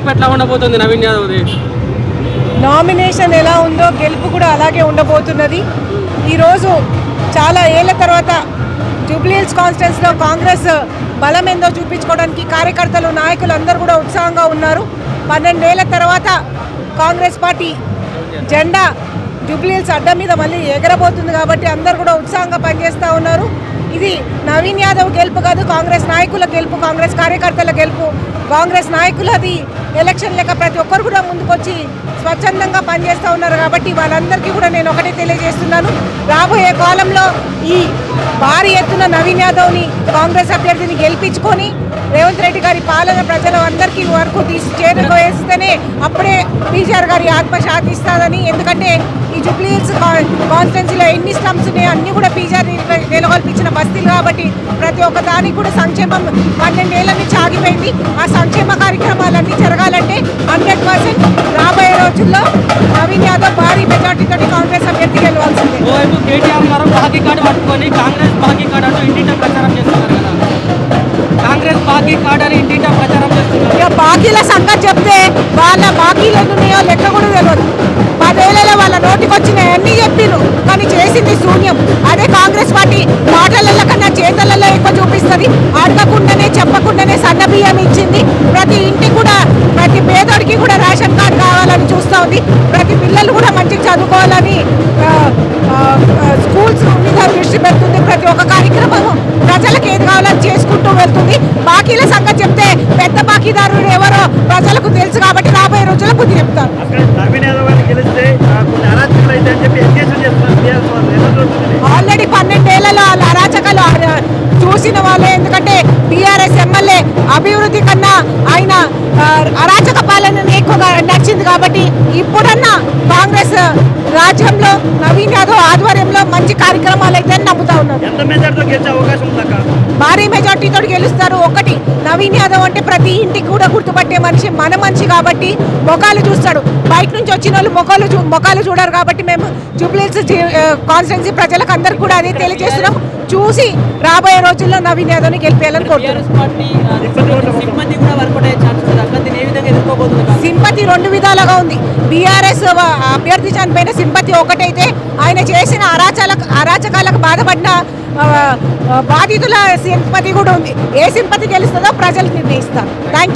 గెలుపు ఎట్లా ఉండబోతుంది నవీన్ యాదవ్ది? నామినేషన్ ఎలా ఉందో గెలుపు కూడా అలాగే ఉండబోతున్నది. ఈరోజు చాలా ఏళ్ల తర్వాత జూబ్లీహిల్స్ కాన్స్టిట్యున్సీలో కాంగ్రెస్ బలం ఏందో చూపించుకోవడానికి కార్యకర్తలు నాయకులు అందరూ కూడా ఉత్సాహంగా ఉన్నారు. 12 ఏళ్ల తర్వాత కాంగ్రెస్ పార్టీ జెండా జూబ్లీహిల్స్ అడ్డ మీద మళ్ళీ ఎగరబోతుంది కాబట్టి అందరూ కూడా ఉత్సాహంగా పనిచేస్తూ ఉన్నారు. ఇది నవీన్ యాదవ్ గెలుపు కాదు, కాంగ్రెస్ నాయకుల గెలుపు, కాంగ్రెస్ కార్యకర్తల గెలుపు. కాంగ్రెస్ నాయకులది ఎలక్షన్ లెక్క ప్రతి ఒక్కరు కూడా ముందుకొచ్చి స్వచ్ఛందంగా పనిచేస్తూ ఉన్నారు కాబట్టి వాళ్ళందరికీ కూడా నేను ఒకటే తెలియజేస్తున్నాను, రాబోయే కాలంలో ఈ భారీ ఎత్తున నవీన్ యాదవ్ని కాంగ్రెస్ అభ్యర్థిని గెలిపించుకొని రేవంత్ రెడ్డి గారి పాలన ప్రజల అందరికీ వరకు చేరువేస్తేనే అప్పుడే పీజీఆర్ గారి ఆత్మ శాంతిస్తుందని. ఎందుకంటే ఈ జూబ్లీహిల్స్ కాన్స్టిట్యున్సీలో ఎన్ని స్లమ్స్ ఉన్నాయో అన్నీ కూడా పీజీఆర్ నెలకొల్పించిన బస్తీలు కాబట్టి ప్రతి ఒక్క దానికి కూడా సంక్షేమం 12 ఏళ్ల నుంచి ఆగిపోయింది. ఆ సంక్షేమ కార్యక్రమాలన్నీ జరగాలంటే 100% రాబోయే రోజుల్లో నవీన్ యాదవ్ భారీ మెజార్టీతో కాంగ్రెస్ అభ్యర్థి గెలవాల్సిందే. ఓవైపు కేటీఆర్ గారు బాకీ కార్డు పట్టుకొని కాంగ్రెస్ బాకీ కార్డు అంటూ ఇంటింటా ప్రచారం చేస్తున్నారు కదా, కాంగ్రెస్ బాకీ కార్డు అని ఇంటింటా ప్రచారం చేస్తున్నారు. ఇక బాకీల సంగతి చెప్తే వాళ్ళ బాకీలు ఎన్ని ఉన్నాయో లెక్క కూడా తెలియదు. 10 ఏళ్లలో వాళ్ళ నోటికి వచ్చినాయి అన్నీ చెప్పిను కానీ చేసింది శూన్యం. అదే కాంగ్రెస్ పార్టీ మాటలలో కన్నా చేతలలో ఎక్కువ చూపిస్తుంది. అడగకుండానే చెప్పకుండానే సన్న బియ్యం ఇచ్చింది. ప్రతి ఇంటికి కూడా ప్రతి పేదోడికి కూడా రేషన్ కార్డు కావాలని చూస్తూ ఉంది. ప్రతి పిల్లలు కూడా మంచిగా చదువుకోవాలని స్కూల్స్ మీద దృష్టి పెడుతుంది. ప్రతి ఒక్క కార్యక్రమం ప్రజలకు ఏది కావాలని చేసుకుంటూ వెళ్తుంది. బాకీల సంగతి చెప్తే పెద్ద బాకీదారుడు ఎవరో ప్రజలకు తెలుసు కాబట్టి రాబోయే రోజుల్లో బుద్ధి చెప్తారు. ఆల్రెడీ 12 ఏళ్లలో వాళ్ళ అరాచకాలు చూసిన వాళ్ళే. ఎందుకంటే టీఆర్ఎస్ ఎమ్మెల్యే అభివృద్ధి కన్నా ఆయన అరాచక పాలన ఎక్కువగా నచ్చింది కాబట్టి ఇప్పుడన్నా కాంగ్రెస్ రాజ్యంలో నవీన్ యాదవ్ ఆధ్వర్యంలో మంచి కార్యక్రమాలు అయితే నమ్ముతా ఉన్నారు. భారీ మెజార్టీతో గెలుస్తారు. ఒకటి, నవీన్ యాదవ్ అంటే ప్రతి ఇంటికి కూడా గుర్తుపట్టే మనిషి, మన మనిషి కాబట్టి మొఖాలు చూస్తాడు. బయట నుంచి వచ్చిన వాళ్ళు మొఖాలు చూడరు కాబట్టి మేము జూబ్లీహిల్స్ కాన్స్టిట్యున్సీ ప్రజలకు అందరికీ కూడా అదే తెలియజేస్తున్నాం. చూసి రాబోయే రోజుల్లో నవీన్ యాదవ్ని గెలిపేయాలని కోరుతున్నాం. సింపతి 2 విధాలుగా ఉంది. బీఆర్ఎస్ అభ్యర్థి చనిపోయిన సింపతి ఒకటైతే, ఆయన చేసిన అరాచకాలకు బాధపడిన బాధితుల సింపతి కూడా ఉంది. ఏ సింపతి గెలుస్తుందో ప్రజలు నిర్ణయిస్తారు. Thank you.